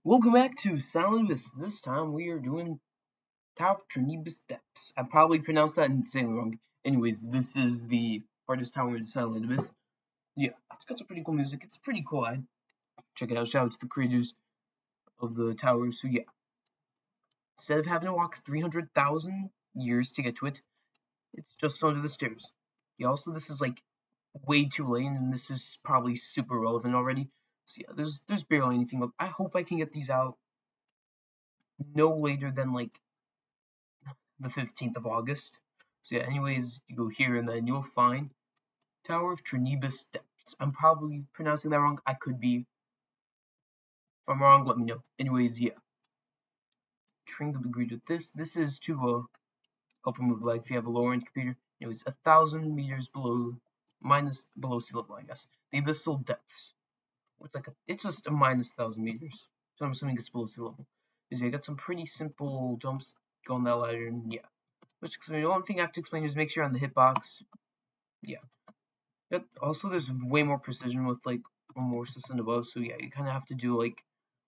Welcome back to Tenebrous. This time we are doing Tenebrous steps. I probably pronounced that insanely wrong. Anyways, this is the hardest tower in Tenebrous. Yeah, it's got some pretty cool music. It's pretty cool. I check it out. Shout out to the creators of the tower. So yeah, instead of having to walk 300,000 years to get to it, it's just under the stairs. Yeah, also this is like way too late, and this is probably super relevant already. So yeah, there's barely anything up. I hope I can get these out no later than like the 15th of August. So yeah, anyways, you go here and then you'll find Tower of Tenebrous Steps. I'm probably pronouncing that wrong. I could be. If I'm wrong, let me know. Anyways, yeah. Tringle agreed with this. This is to help remove lag if you have a lower end computer. It was 1,000 meters below sea level, I guess. The abyssal depths. It's just a minus 1,000 meters. So I'm assuming it's below sea level. Because yeah, I got some pretty simple jumps going that ladder, and yeah. The only thing I have to explain is make sure you're on the hitbox. Yeah. Yep. Also, there's way more precision with like more system above, so yeah, you kind of have to do like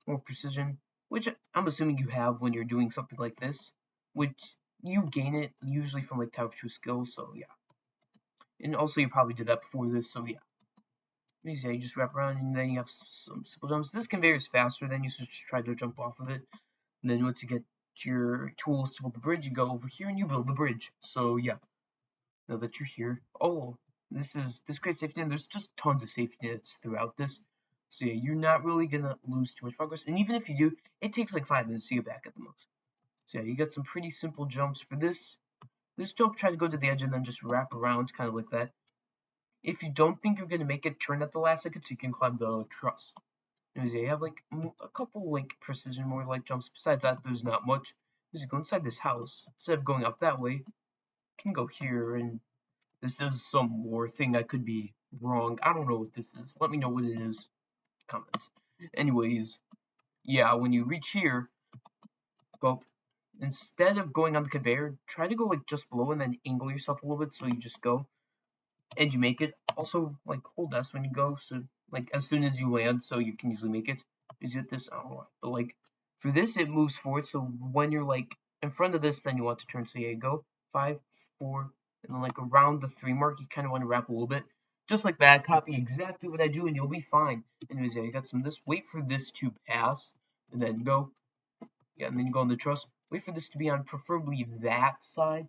more precision, which I'm assuming you have when you're doing something like this, which you gain it usually from like Tower 2 skills, so yeah. And also, you probably did that before this, so yeah. Yeah, you just wrap around and then you have some simple jumps. This conveyor is faster than you, so just try to jump off of it. And then once you get your tools to build the bridge, you go over here and you build the bridge. So yeah, now that you're here. Oh, this great safety net. There's just tons of safety nets throughout this. So yeah, you're not really gonna lose too much progress. And even if you do, it takes like 5 minutes to get back at the most. So yeah, you got some pretty simple jumps for this. This jump, try to go to the edge and then just wrap around, kind of like that. If you don't think you're gonna make it, turn at the last second so you can climb the truss. Anyways, yeah, you have like a couple like precision more like jumps. Besides that, there's not much. As you go inside this house, instead of going up that way, you can go here and this is some more thing I could be wrong. I don't know what this is. Let me know what it is. Comments. Anyways, yeah, when you reach here, go instead of going on the conveyor, try to go like just below and then angle yourself a little bit so you just go and you make it. Also, like hold S when you go, so like as soon as you land, so you can easily make it. Is it this? I don't know, but like for this, it moves forward. So when you're like in front of this, then you want to turn. So yeah, go 5, 4, and then like around the 3 mark, you kind of want to wrap a little bit, just like that. Copy exactly what I do, and you'll be fine. Anyways, yeah, you got some of this. Wait for this to pass, and then go. Yeah, and then you go on the truss. Wait for this to be on, preferably that side.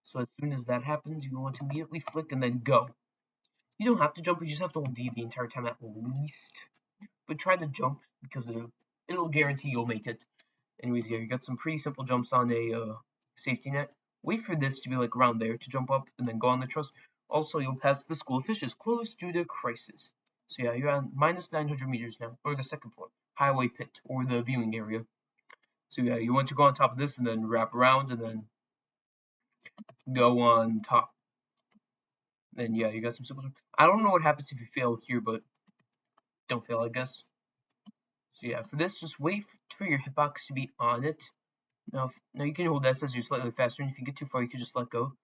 So as soon as that happens, you want to immediately flick and then go. You don't have to jump, you just have to hold D the entire time at least. But try to jump because it'll guarantee you'll make it. Anyways, yeah, you got some pretty simple jumps on a safety net. Wait for this to be like around there to jump up and then go on the truss. Also, you'll pass the school of fishes closed due to crisis. So yeah, you're on minus 900 meters now, or the second floor, highway pit, or the viewing area. So yeah, you want to go on top of this and then wrap around and then go on top. And yeah, you got some simple. I don't know what happens if you fail here, but don't fail, I guess. So yeah, for this, just wait for your hitbox to be on it. Now you can hold S as you're slightly faster, and if you get too far, you can just let go.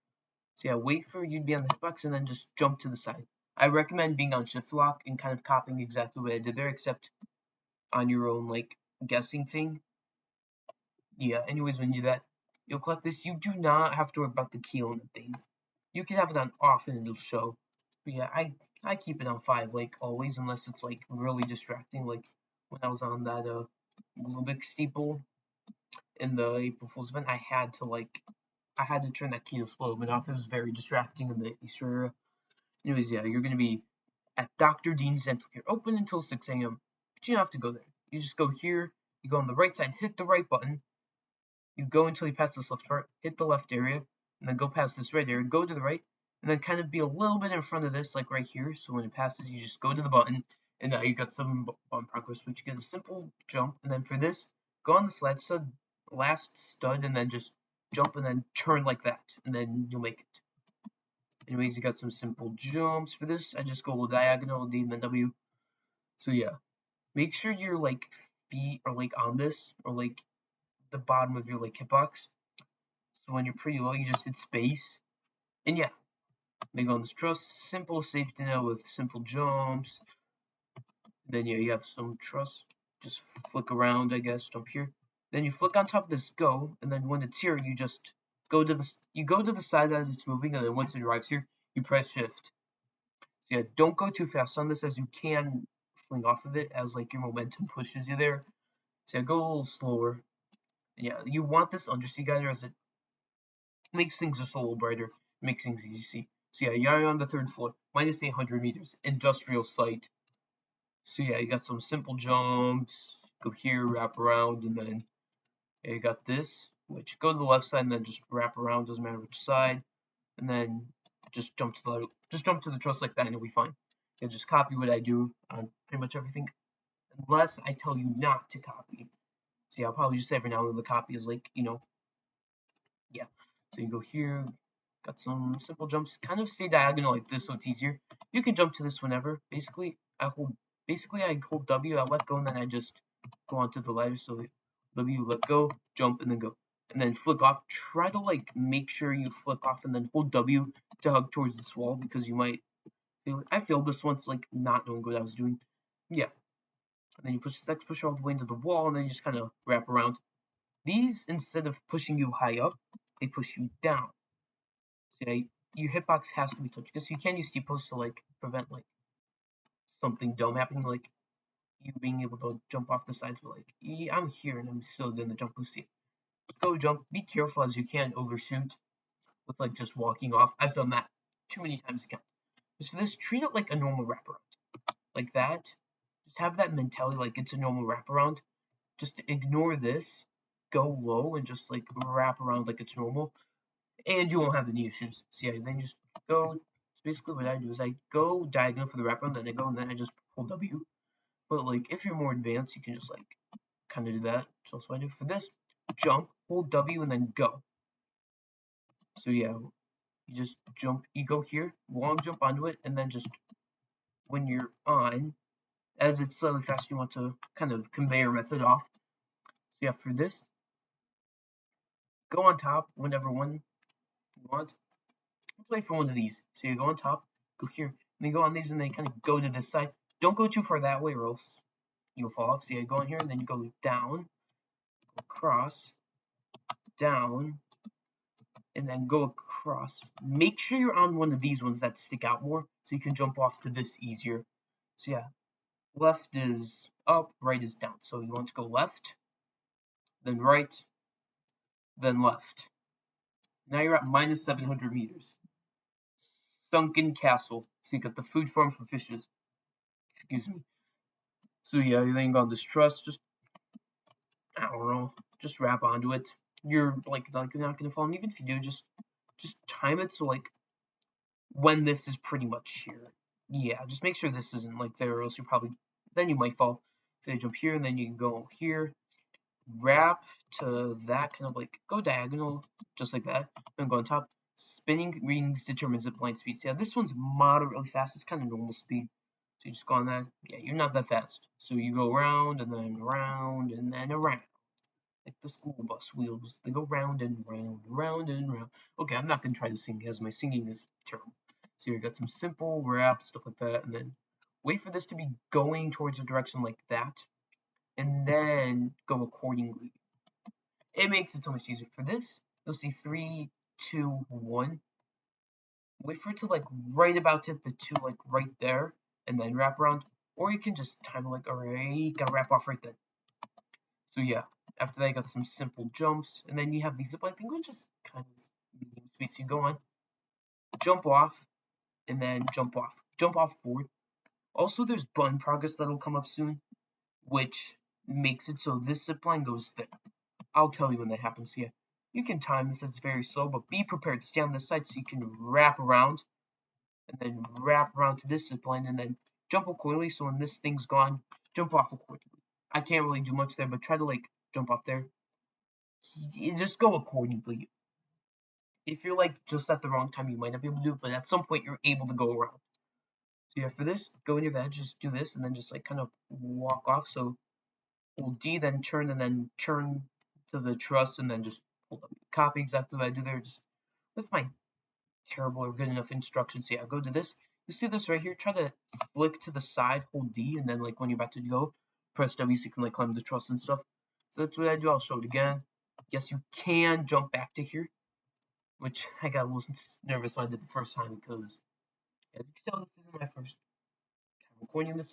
So yeah, wait for you to be on the hitbox and then just jump to the side. I recommend being on shift lock and kind of copying exactly what I did there, except on your own like guessing thing. Yeah, anyways, when you do that, you'll collect this. You do not have to worry about the key on the thing. You can have it on off and it'll show. But yeah, I keep it on 5 like always, unless it's like really distracting, like when I was on that blue big steeple in the April Fool's event, I had to turn that key to slow movement off. It was very distracting in the Easter era. Anyways, yeah, you're gonna be at Dr. Dean's dental care, open until 6 a.m. But you don't have to go there. You just go here, you go on the right side, hit the right button, you go until you pass this left part, hit the left area, and then go past this right area, go to the right, and then kind of be a little bit in front of this, like right here. So when it passes, you just go to the button, and now you got some progress, which you get a simple jump. And then for this, go on this last stud, and then just jump and then turn like that, and then you'll make it. Anyways, you got some simple jumps for this. I just go diagonal, D, and then W. So yeah, make sure your like feet are like on this, or like the bottom of your like hitbox. So when you're pretty low, you just hit space. And yeah, they go on this truss, simple safety net with simple jumps. Then yeah, you have some truss. just flick around, I guess, jump here. Then you flick on top of this go, and then when it's here, you just go to the side as it's moving, and then once it arrives here, you press shift. So yeah, don't go too fast on this, as you can fling off of it as like your momentum pushes you there. So yeah, go a little slower. And yeah, you want this undersea guider as it makes things just a little brighter, makes things easy to see. So yeah, you're on the 3rd floor, minus 800 meters, industrial site. So yeah, you got some simple jumps, go here, wrap around, and then yeah, you got this, which go to the left side and then just wrap around, doesn't matter which side, and then just jump to the truss like that and it'll be fine. Yeah, just copy what I do on pretty much everything, unless I tell you not to copy. So yeah, I'll probably just say every now and then the copy is like, yeah. So you go here, got some simple jumps, kind of stay diagonal like this so it's easier. You can jump to this whenever. Basically I hold W, I let go, and then I just go onto the ladder. So W, let go, jump, and then go. And then flick off. Try to like make sure you flick off and then hold W to hug towards this wall, because you might feel I failed this once, like not knowing what I was doing. Yeah. And then you push the X pusher all the way into the wall, and then you just kind of wrap around. These, instead of pushing you high up, they push you down. So yeah, your hitbox has to be touched, because you can't use steeples to like prevent like something dumb happening, like you being able to jump off the sides. But like, yeah, I'm here and I'm still gonna jump boost you. Just go jump. Be careful, as you can't overshoot with like just walking off. I've done that too many times to count. Just for this, treat it like a normal wraparound, like that. Just have that mentality like it's a normal wraparound. Just ignore this, go low, and just like wrap around like it's normal, and you won't have any issues. So yeah, then you just go. So basically, what I do is I go diagonal for the wraparound, then I go, and then I just pull W. But like, if you're more advanced, you can just like kind of do that. So that's what I do for this. Jump, hold W, and then go. So yeah, you just jump. You go here, long jump onto it, and then just when you're on, as it's slightly faster, you want to kind of conveyor method off. So yeah, for this, go on top whenever one you want. Let's wait for one of these. So you go on top, go here, and then go on these, and then kind of go to this side. Don't go too far that way, or else you'll fall off. So you go in here, and then you go down, across, down, and then go across. Make sure you're on one of these ones that stick out more, so you can jump off to this easier. So yeah, left is up, right is down. So you want to go left, then right, then left. Now you're at minus 700 meters. Sunken castle. So you got the food farm for fishes. Excuse me. So yeah, then you got this truss. Just, I don't know, just wrap onto it. You're like not gonna fall, and even if you do, just time it so like when this is pretty much here. Yeah, just make sure this isn't like there, or else you probably then you might fall. So you jump here, and then you can go here, wrap to that, kind of like go diagonal, just like that, and go on top. Spinning rings determine zipline speed. So yeah, this one's moderately fast. It's kind of normal speed. So you just go on that. Yeah, you're not that fast. So you go around and then around and then around. Like the school bus wheels. They go round and round, round and round. Okay, I'm not gonna try to sing, as my singing is terrible. So you got some simple rap, stuff like that, and then wait for this to be going towards a direction like that, and then go accordingly. It makes it so much easier. For this, you'll see 3, 2, 1. Wait for it to like right about to hit the 2, like right there, and then wrap around. Or you can just time like, alright, gotta wrap off right then. So yeah, after that you got some simple jumps, and then you have these zipline thing, which is kind of medium speed. So you go on, jump off, and then jump off. Jump off forward. Also, there's button progress that'll come up soon, which makes it so this zipline goes there. I'll tell you when that happens. Yeah, you can time this, it's very slow, but be prepared. Stay on this side so you can wrap around, and then wrap around to this zipline, and then jump accordingly. So when this thing's gone, jump off accordingly. I can't really do much there, but try to like jump off there. You just go accordingly. If you're like just at the wrong time, you might not be able to do it, but at some point you're able to go around. So yeah, for this, go near that, just do this, and then just like kind of walk off. So hold D, then turn, and then turn to the truss, and then just hold up. Copy exactly what I do there, just with my terrible or good enough instructions. So yeah, go to this. You see this right here? Try to flick to the side, hold D, and then like when you're about to go, press W so you can like climb the truss and stuff. So that's what I do. I'll show it again. Yes, you can jump back to here, which I got a little nervous when I did the first time because, as you can tell, this isn't my first time recording this.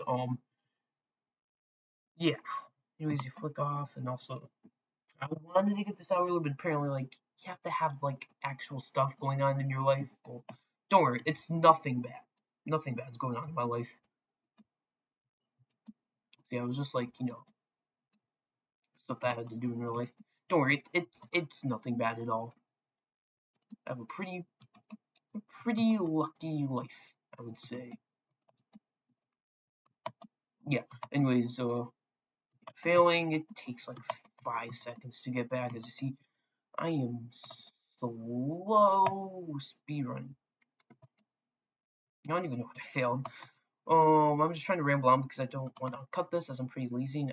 Yeah. Anyways, you flick off, and also I wanted to get this out early, but apparently, like, you have to have like actual stuff going on in your life. Well, don't worry, it's nothing bad. Nothing bad's going on in my life. See, I was just like, stuff that I had to do in real life. Don't worry, it's nothing bad at all. I have a pretty lucky life, I would say. Yeah. Anyways, so failing, it takes like 5 seconds to get back. As you see, I am slow speedrunning. I don't even know what I failed. I'm just trying to ramble on because I don't want to cut this as I'm pretty lazy.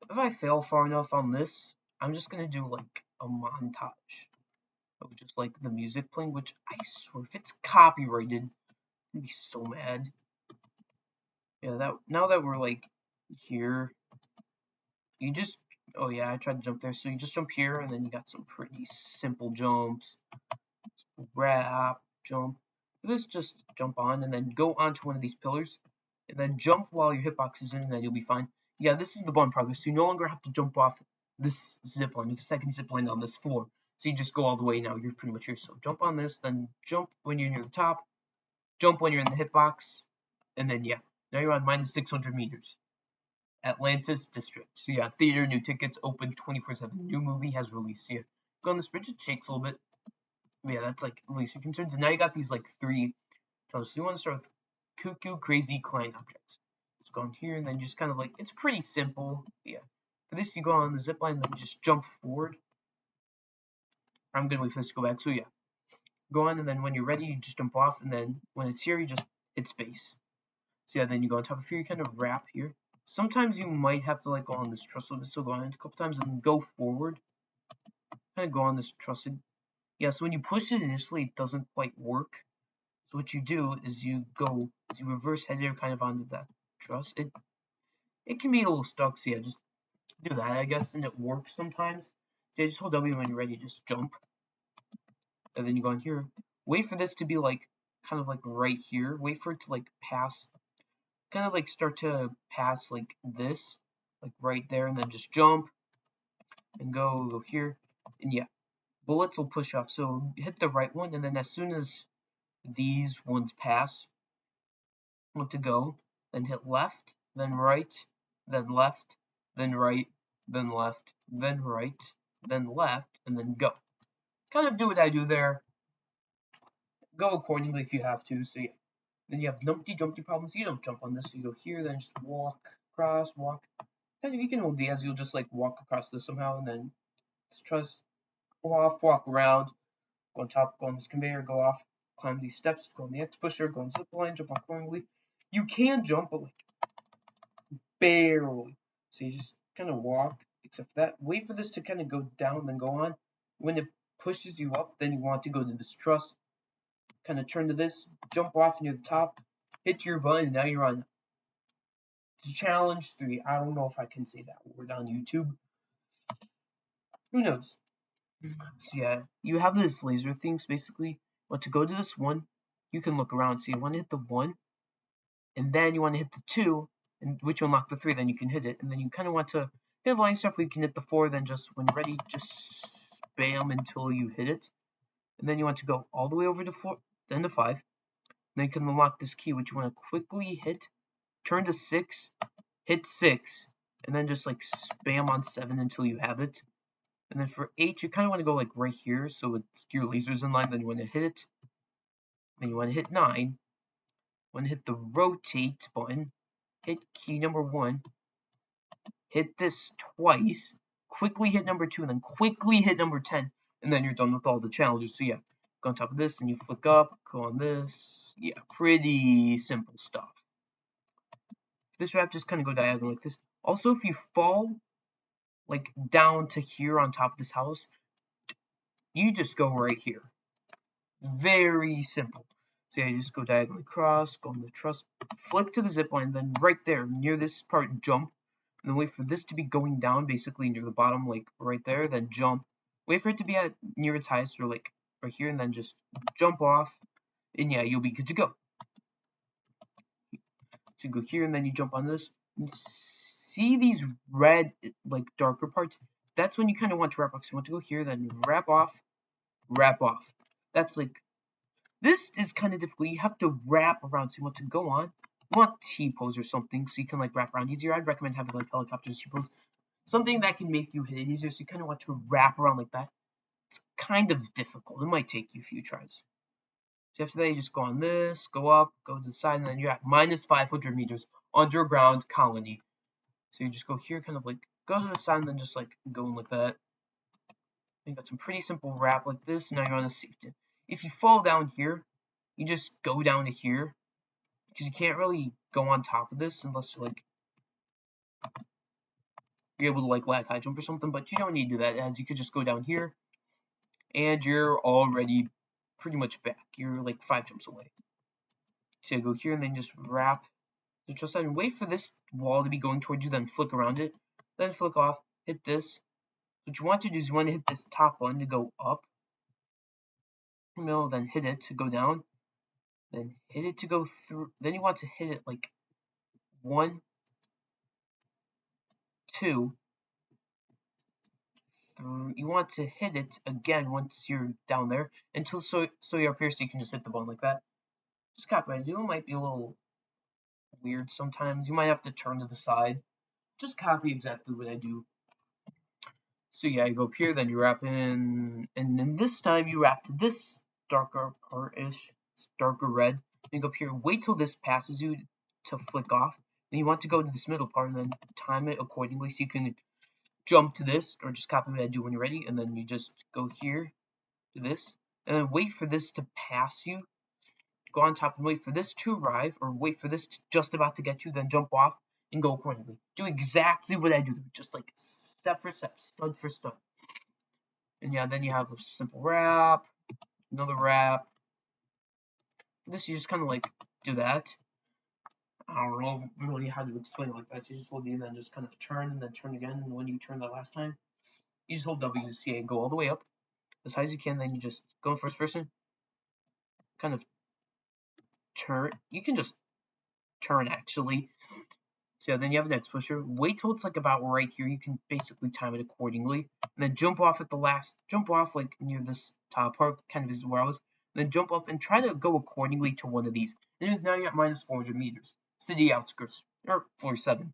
If I fail far enough on this, I'm just gonna do like a montage of just like the music playing, which I swear if it's copyrighted, I'd be so mad. Yeah, that now that we're like here, you just oh yeah, I tried to jump there, so you just jump here and then you got some pretty simple jumps. Wrap, jump. This just jump on and then go onto one of these pillars and then jump while your hitbox is in and then you'll be fine. Yeah, this is the button progress, so you no longer have to jump off this zip line, the second zip line on this floor. So you just go all the way now, you're pretty much here. So jump on this, then jump when you're near the top, jump when you're in the hitbox, and then yeah, now you're on minus 600 meters. Atlantis District. So yeah, theater, new tickets, open 24/7. New movie has released. So yeah, go on this bridge, it shakes a little bit. Yeah, that's like at least your concerns. And now you got these like three tunnels. So you want to start with cuckoo, crazy, client objects. Let's go on here and then just kind of like it's pretty simple. Yeah. For this, you go on the zip line, then you just jump forward. I'm gonna wait for this to go back. So yeah, go on and then when you're ready, you just jump off, and then when it's here, you just hit space. So yeah, then you go on top of here, you kind of wrap here. Sometimes you might have to like go on this truss a little bit, so go on it a couple times and then go forward. Kind of go on this truss. Yeah, so when you push it initially, it doesn't quite work. So what you do is you reverse head air kind of onto that truss. It can be a little stuck, so yeah, just do that, I guess, and it works sometimes. So yeah, just hold W when you're ready, just jump. And then you go on here. Wait for this to be like kind of like right here. Wait for it to like pass, kind of like start to pass like this, like right there, and then just jump and go here. And yeah, bullets will push off. So hit the right one, and then as soon as these ones pass, want to go, then hit left, then right, then left, then right, then left, then right, then left, and then go. Kind of do what I do there. Go accordingly if you have to. So yeah. Then you have numpty jumpty problems. You don't jump on this. So you go here, then just walk across, walk. Kind of you can hold D as you'll just like walk across this somehow, and then trust go off, walk around, go on top, go on this conveyor, go off, climb these steps, go on the X pusher, go on zip line, jump accordingly. You can jump, but like barely. So you just kind of walk, except for that. Wait for this to kind of go down, then go on. When it pushes you up, then you want to go to this truss. Kind of turn to this, jump off near the top, hit your button, and now you're on challenge 3. I don't know if I can say that word on YouTube. Who knows? So yeah, you have this laser things basically. But to go to this one, you can look around. So you want to hit the 1, and then you want to hit the 2, and which will unlock the 3, then you can hit it. And then you kind of want to have line stuff where you can hit the 4, then just when ready, just spam until you hit it. And then you want to go all the way over to 4, then to 5. Then you can unlock this key, which you want to quickly hit, turn to 6, hit 6, and then just like spam on 7 until you have it. And then for 8, you kind of want to go like right here, so it's your laser's in line, then you want to hit it. Then you want to hit 9, want to hit the rotate button, hit key number 1, hit this twice, quickly hit number 2, and then quickly hit number 10, and then you're done with all the challenges. So yeah, go on top of this, and you flick up, go on this. Yeah, pretty simple stuff. This wrap just kind of go diagonal like this. Also, if you fall like down to here on top of this house, you just go right here. Very simple. So yeah, you just go diagonally across, go on the truss, flick to the zip line, then right there near this part, jump. and then wait for this to be going down, basically near the bottom, like right there, then jump. Wait for it to be at near its highest, or like right here, and then just jump off, and yeah, you'll be good to go. So you go here, and then you jump on this. See these red, like darker parts? That's when you kind of want to wrap off. So you want to go here, then wrap off, wrap off. That's like, this is kind of difficult. You have to wrap around. So you want to go on. You want T-pose or something, so you can like wrap around easier. I'd recommend having like helicopters T-pose. Something that can make you hit it easier, so you kind of want to wrap around like that. It's kind of difficult. It might take you a few tries. So after that, you just go on this, go up, go to the side, and then you're at minus 500 meters underground colony. So you just go here, kind of like go to the side, and then just like going like that. You got some pretty simple wrap like this. Now you're on a safety. If you fall down here, you just go down to here, because you can't really go on top of this unless you're like you're able to like lag high jump or something. But you don't need to do that, as you could just go down here, and you're already pretty much back. You're like 5 jumps away. So you go here and then just wrap the trust side and wait for this wall to be going towards you, then flick around it, then flick off, hit this. What you want to do is you want to hit this top one to go up, middle, then hit it to go down, then hit it to go through. Then you want to hit it like 1, 2, 3. You want to hit it again once you're down there until so you're up here, so you can just hit the button like that. Just copy what I do. It might be a little weird sometimes. You might have to turn to the side. Just copy exactly what I do. So yeah, you go up here, then you wrap in, and then this time you wrap to this darker part-ish, darker red. Then you go up here, wait till this passes you to flick off. Then you want to go to this middle part and then time it accordingly, so you can jump to this, or just copy what I do when you're ready, and then you just go here to this, and then wait for this to pass you. Go on top and wait for this to arrive, or wait for this to just about to get you, then jump off and go accordingly. Do exactly what I do, just like step for step, stud for stud. And yeah, then you have a simple wrap, another wrap. For this, you just kind of like do that. I don't know really how to explain it like that. So you just hold D and then just kind of turn and then turn again. And when you turn that last time, you just hold W to C and go all the way up as high as you can. Then you just go in first person, kind of turn. You can just turn actually. So yeah, then you have an X pusher. Wait till it's like about right here. You can basically time it accordingly. And then jump off at the last. Jump off like near this top part, kind of is where I was. And then jump up and try to go accordingly to one of these. And now you're at minus 400 meters. City outskirts, or floor 7.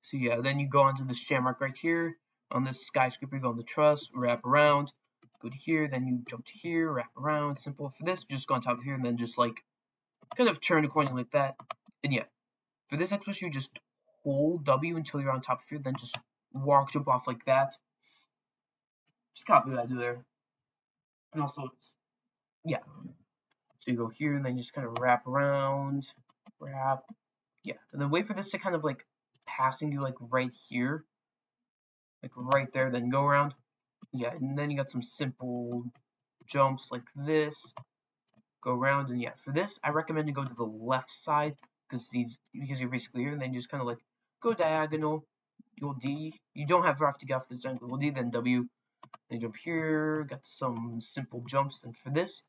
So yeah, then you go onto this shamrock right here. On this skyscraper, you go on the truss, wrap around, go to here, then you jump to here, wrap around. Simple. For this, you just go on top of here and then just like kind of turn accordingly like that. And yeah, for this expression, you just hold W until you're on top of here, then just walk, jump off like that. Just copy what I do there. And also, yeah. So you go here and then you just kind of wrap around, wrap, yeah. And then wait for this to kind of like passing you like right here, like right there, then go around. Yeah, and then you got some simple jumps like this, go around, and yeah, for this, I recommend to go to the left side because you're basically here, and then you just kind of like go diagonal. You hold D. You don't have to get off the jungle. Hold D, then W. Then jump here. Got some simple jumps. And for this,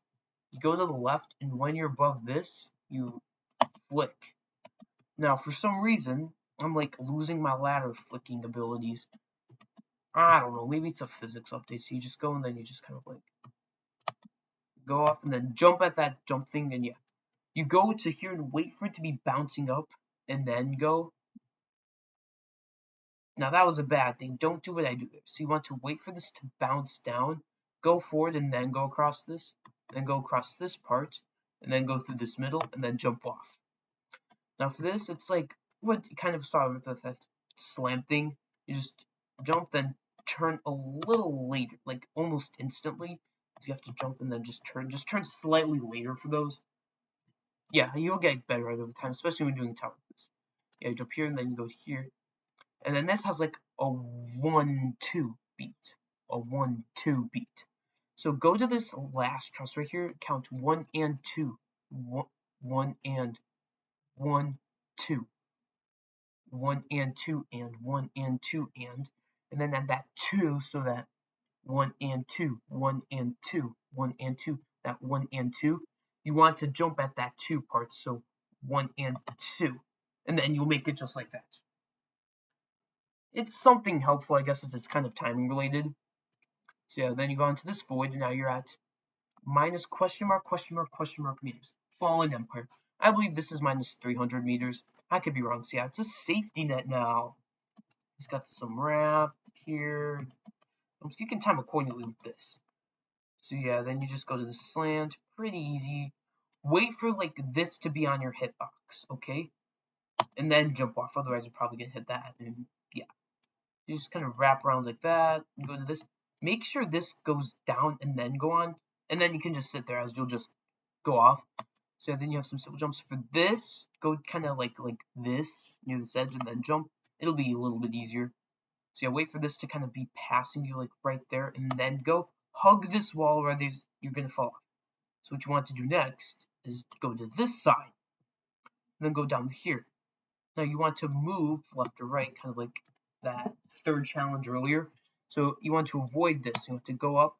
you go to the left, and when you're above this, you flick. Now, for some reason, I'm like losing my ladder flicking abilities. I don't know. Maybe it's a physics update. So you just go, and then you just kind of like go off, and then jump at that jump thing, and yeah. You go to here and wait for it to be bouncing up, and then go. Now that was a bad thing. Don't do what I do there. So you want to wait for this to bounce down, go forward, and then go across this, then go across this part, and then go through this middle, and then jump off. Now for this, it's like what you kind of saw with that slam thing. You just jump, then turn a little later, like almost instantly. So you have to jump and then just turn slightly later for those. Yeah, you'll get better at it over time, especially when doing tower this. Yeah, you jump here and then you go here. And then this has like a 1-2 beat. A 1-2 beat. So go to this last truss right here, count 1 and 2. 1 and 1, 2. 1 and 2 and 1 and 2 and then add that 2 so that 1 and 2, 1 and 2, 1 and 2, that 1 and 2. You want to jump at that 2 part, so 1 and 2, and then you'll make it just like that. It's something helpful, I guess, as it's kind of timing related. So yeah, then you go into this void, and now you're at minus question mark meters. Fallen Empire. I believe this is minus 300 meters. I could be wrong. So yeah, it's a safety net now. It's got some wrap here. So you can time accordingly with this. So yeah, then you just go to the slant. Pretty easy. Wait for like this to be on your hitbox, okay? And then jump off. Otherwise, you're probably gonna hit that. And yeah, you just kind of wrap around like that. Go to this. Make sure this goes down and then go on. And then you can just sit there as you'll just go off. So then you have some simple jumps for this. Go kind of like this near this edge and then jump. It'll be a little bit easier. So yeah, wait for this to kind of be passing you like right there and then go hug this wall where you're going to fall off. So what you want to do next is go to this side and then go down here. Now you want to move left or right, kind of like that third challenge earlier. So you want to avoid this. You want to go up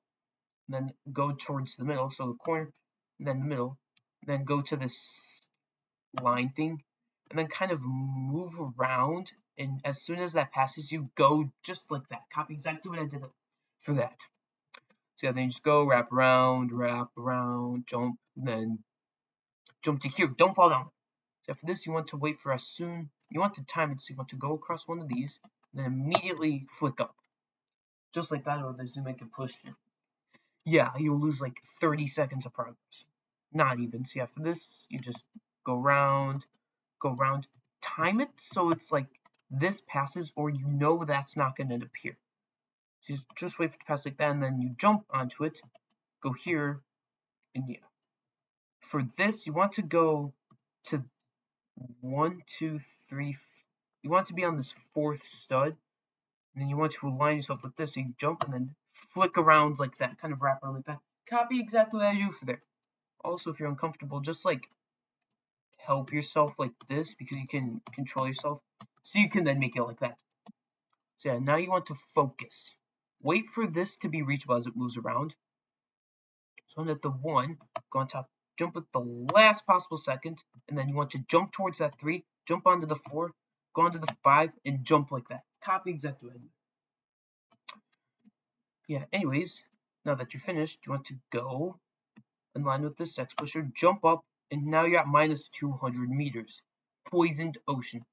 and then go towards the middle. So the corner, and then the middle, and then go to this line thing, and then kind of move around. And as soon as that passes you, go just like that. Copy exactly what I did for that. So yeah, then you just go wrap around, jump, and then jump to here. Don't fall down. So for this, you want to wait for you want to time it, so you want to go across one of these, and then immediately flick up. Just like that, or this you make it push it. Yeah, you'll lose like 30 seconds of progress. Not even. So yeah, for this, you just go round, time it so it's like this passes, or you know that's not going to appear. So just wait for it to pass like that, and then you jump onto it, go here, and yeah. For this, you want to go to 1, 2, 3. You want to be on this 4th stud, and then you want to align yourself with this, so you jump and then flick around like that, kind of wrap around like that. Copy exactly what I do for there. Also, if you're uncomfortable, just like help yourself like this, because you can control yourself, so you can then make it like that. So yeah, now you want to focus. Wait for this to be reachable as it moves around. So I'm at the 1, go on top, jump at the last possible second, and then you want to jump towards that 3, jump onto the 4, go onto the 5, and jump like that. Copy exactly what I did. Yeah, anyways, now that you're finished, you want to go in line with this X pusher, jump up, and now you're at minus 200 meters. Poisoned ocean.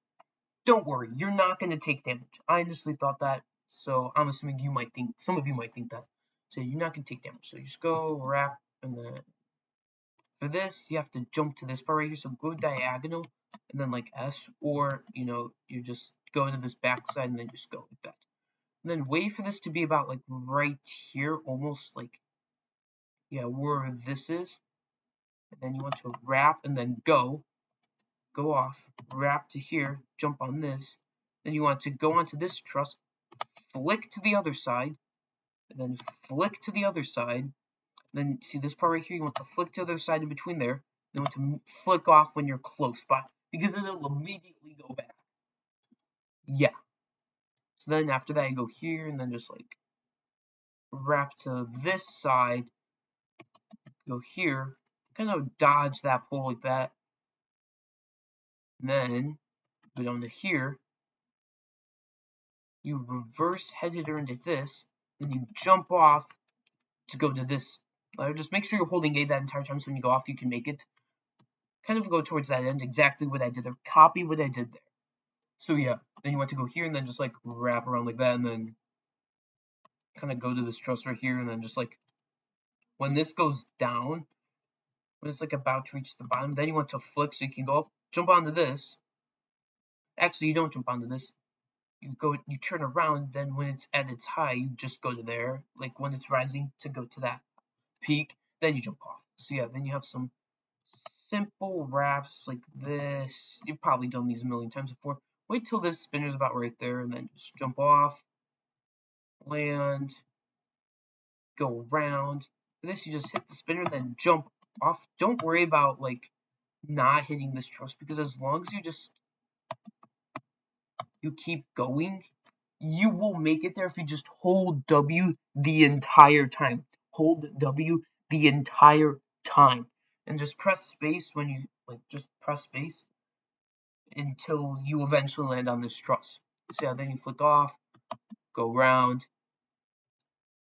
Don't worry, you're not going to take damage. I honestly thought that, so I'm assuming some of you might think that. So you're not going to take damage. So you just go wrap, and then for this, you have to jump to this part right here. So go diagonal, and then like S, or you just go to this back side and then just go like that. And then wait for this to be about like right here, almost like where this is. And then you want to wrap and then go off, wrap to here, jump on this. Then you want to go onto this truss, flick to the other side, and then flick to the other side. Then see this part right here, you want to flick to the other side in between there. You want to flick off when you're close by, because it'll immediately go back. Yeah. So then after that, you go here, and then just like wrap to this side, go here, kind of dodge that pole like that. And then go down to here. You reverse head hitter into this, then you jump off to go to this. Just make sure you're holding A that entire time, so when you go off, you can make it. Kind of go towards that end, exactly what I did there. Copy what I did there. So yeah, then you want to go here, and then just like wrap around like that, and then kind of go to this truss right here, and then just like, when this goes down, when it's like about to reach the bottom, then you want to flick so you can go up, jump onto this. Actually, you don't jump onto this. You turn around, then when it's at its high, you just go to there. Like when it's rising, to go to that peak, then you jump off. So yeah, then you have some simple wraps like this. You've probably done these a million times before. Wait till this spinner's about right there, and then just jump off, land, go around. For this, you just hit the spinner, then jump off. Don't worry about like not hitting this truss, because as long as you just you keep going, you will make it there if you just hold W the entire time. Hold W the entire time. And just press space when you, just press space until you eventually land on this truss. So yeah, then you flick off, go around,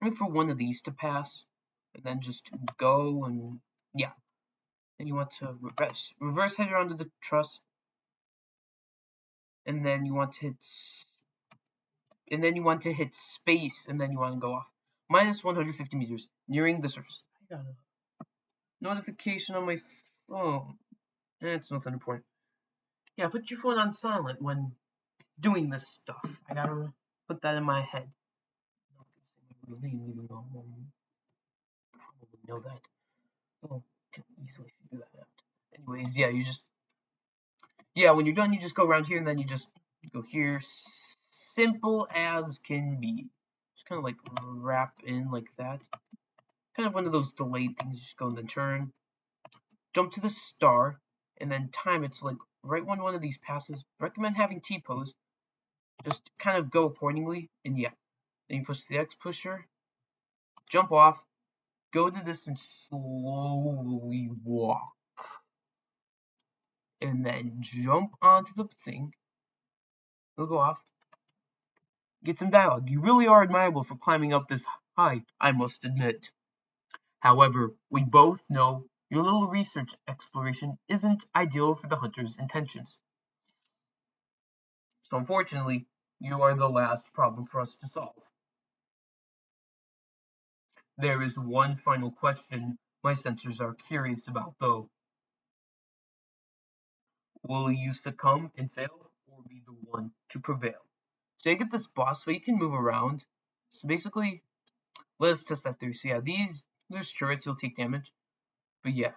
wait for one of these to pass, and then just go and, yeah. Then you want to reverse header onto the truss, and then you want to hit space, and then you want to go off. Minus 150 meters, nearing the surface. I got a notification on my phone. It's nothing important. Yeah, put your phone on silent when doing this stuff. I gotta put that in my head. Probably know that. Oh, can easily figure that out. Anyways, yeah, when you're done, you just go around here, and then you just go here. Simple as can be. Just kind of like wrap in like that. Kind of one of those delayed things. Just go and then turn. Jump to the star, and then time it. So like right when one of these passes, recommend having T-pose. Just kind of go accordingly, and yeah. Then you push the X pusher, jump off, go to this and slowly walk. And then jump onto the thing. It'll go off. Get some dialogue. You really are admirable for climbing up this high, I must admit. However, we both know your little research exploration isn't ideal for the hunter's intentions. So unfortunately, you are the last problem for us to solve. There is one final question my sensors are curious about, though. Will you succumb and fail, or be the one to prevail? So you get this boss fight, you can move around. So basically, let's test that theory. So yeah, there's turrets, you'll take damage. But yeah,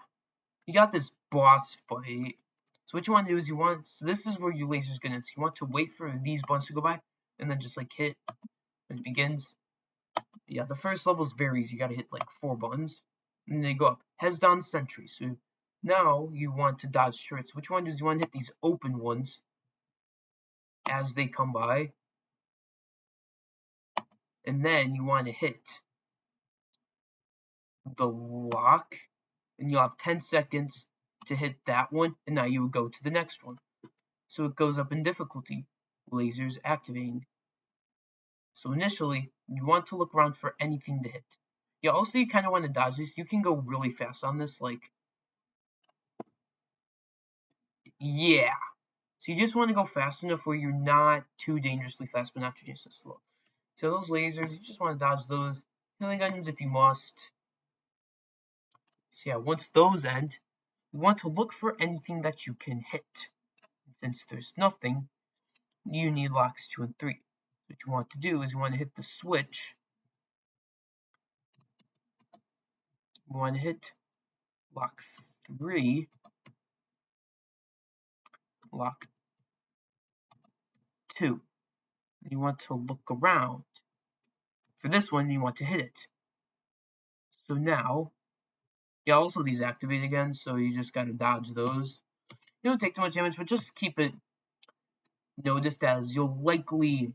you got this boss fight. So what you want to do is so this is where your laser's gonna, so you want to wait for these buttons to go by, and then just like hit when it begins. But yeah, the first level is very easy, you gotta hit like 4 buttons. And then you go up, heads down sentry. So now you want to dodge turrets. What you want to do is you want to hit these open ones as they come by. And then you want to hit the lock, and you'll have 10 seconds to hit that one, and now you would go to the next one. So it goes up in difficulty. Lasers activating. So initially, you want to look around for anything to hit. Yeah, also you kind of want to dodge this. You can go really fast on this, like, yeah. So you just want to go fast enough where you're not too dangerously fast, but not too dangerously slow. So those lasers, you just want to dodge those. Healing onions if you must. So yeah, once those end, you want to look for anything that you can hit. And since there's nothing, you need locks 2 and 3. What you want to do is you want to hit the switch. You want to hit lock 3, lock 2. You want to look around. For this one, you want to hit it. So now, yeah, also these activate again, so you just gotta dodge those. You don't take too much damage, but just keep it noticed as you'll likely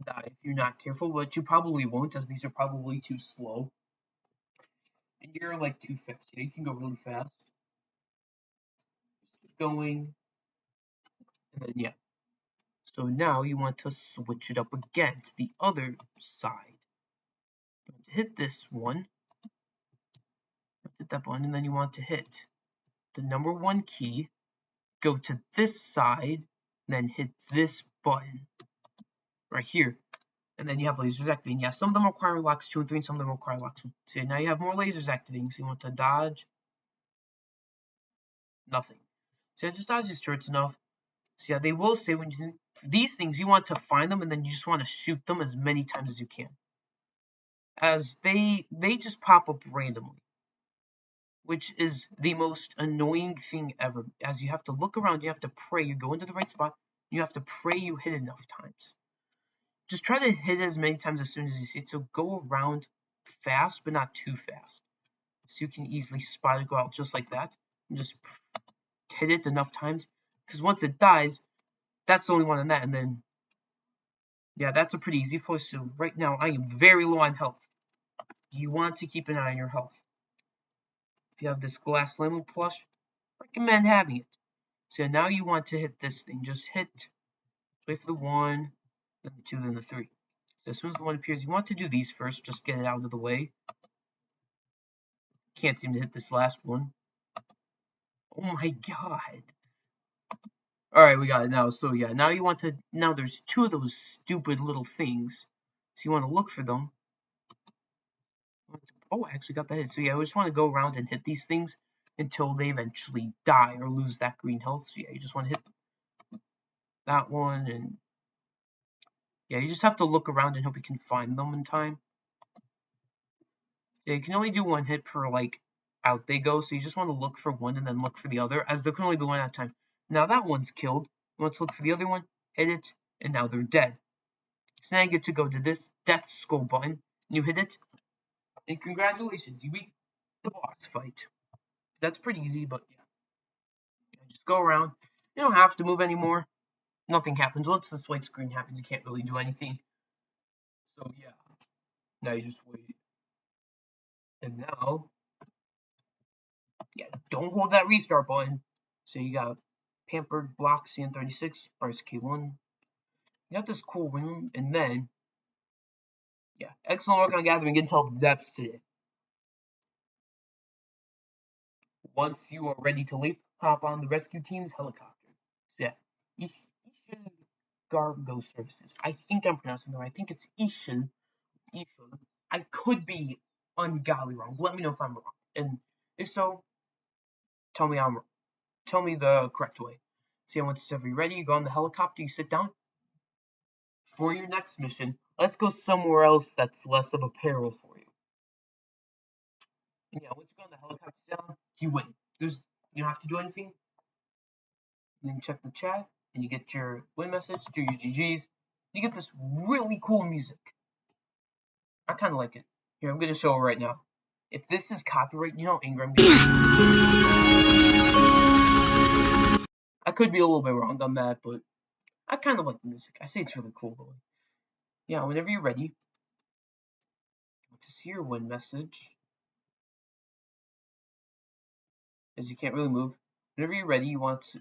die if you're not careful, but you probably won't, as these are probably too slow. And you're like too fast. Yeah, you can go really fast. Just keep going. And then yeah. So now you want to switch it up again to the other side. You want to hit this one. Hit that button, and then you want to hit the number 1 key, go to this side, and then hit this button right here. And then you have lasers activating. Yeah, some of them require locks 2 and 3, and some of them require locks 1. So now you have more lasers activating. So you want to dodge. Nothing. So just dodge these turrets enough. So yeah, they will say when you these things, you want to find them, and then you just want to shoot them as many times as you can. As they just pop up randomly, which is the most annoying thing ever. As you have to look around, you have to pray you go into the right spot, you have to pray you hit enough times. Just try to hit as many times as soon as you see it, so go around fast, but not too fast. So you can easily spot it go out just like that, and just hit it enough times, because once it dies, That's the only one on that, and then yeah, that's a pretty easy place. So right now I am very low on health. You want to keep an eye on your health. If you have this glass lemon plush, recommend having it. So now you want to hit this thing. Just hit, wait for the 1, then the 2, then the 3. So as soon as the 1 appears, you want to do these first. Just get it out of the way. Can't seem to hit this last one. Oh my god. Alright, we got it now. So yeah, now you want to, now there's 2 of those stupid little things. So you want to look for them. Oh, I actually got that hit. So yeah, we just want to go around and hit these things until they eventually die or lose that green health. So yeah, you just want to hit that one, and yeah, you just have to look around and hope you can find them in time. Yeah, you can only do 1 hit per, like, out they go, so you just want to look for one and then look for the other, as there can only be 1 at a time. Now that one's killed, you want to look for the other one, hit it, and now they're dead. So now you get to go to this death skull button, and you hit it, and congratulations, you beat the boss fight. That's pretty easy, but yeah. Just go around. You don't have to move anymore. Nothing happens. Once this white screen happens, you can't really do anything. So yeah, now you just wait. And now, yeah, don't hold that restart button. So you got Pampered Block CN36, Bryce K1. You got this cool room, and then, yeah, excellent work on gathering intel of the depths today. Once you are ready to leave, hop on the rescue team's helicopter. So yeah, Ishin Cargo Services. I think I'm pronouncing it right. I think it's Ishin. Ishin. I could be ungodly wrong. Let me know if I'm wrong. And if so, tell me I'm wrong. Tell me the correct way. So yeah, once you're ready, you go on the helicopter, you sit down. For your next mission, let's go somewhere else that's less of a peril for you. And yeah, once you go on the helicopter down, you win. You don't have to do anything. And then check the chat, and you get your win message, do your GGs. You get this really cool music. I kind of like it. Here, I'm gonna show it right now. If this is copyright, you know how angry I'm gonna be. I could be a little bit wrong on that, but I kind of like the music. I say it's really cool though. Yeah, whenever you're ready, to see your win message, as you can't really move. Whenever you're ready,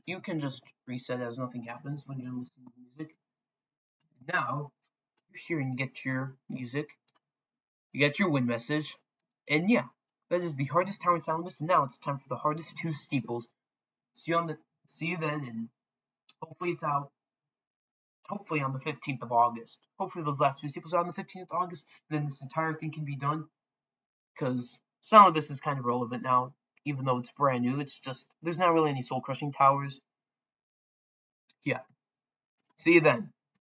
you can just reset as nothing happens when you're listening to music. Now you're here and you get your music, you get your win message, and yeah, that is the hardest tower in Salamis. And now it's time for the hardest 2 steeples. See you then, and hopefully it's out. Hopefully on the 15th of August. Hopefully those last 2 steeples are on the 15th of August, and then this entire thing can be done. Because some of this is kind of relevant now, even though it's brand new. It's just there's not really any soul crushing towers. Yeah. See you then.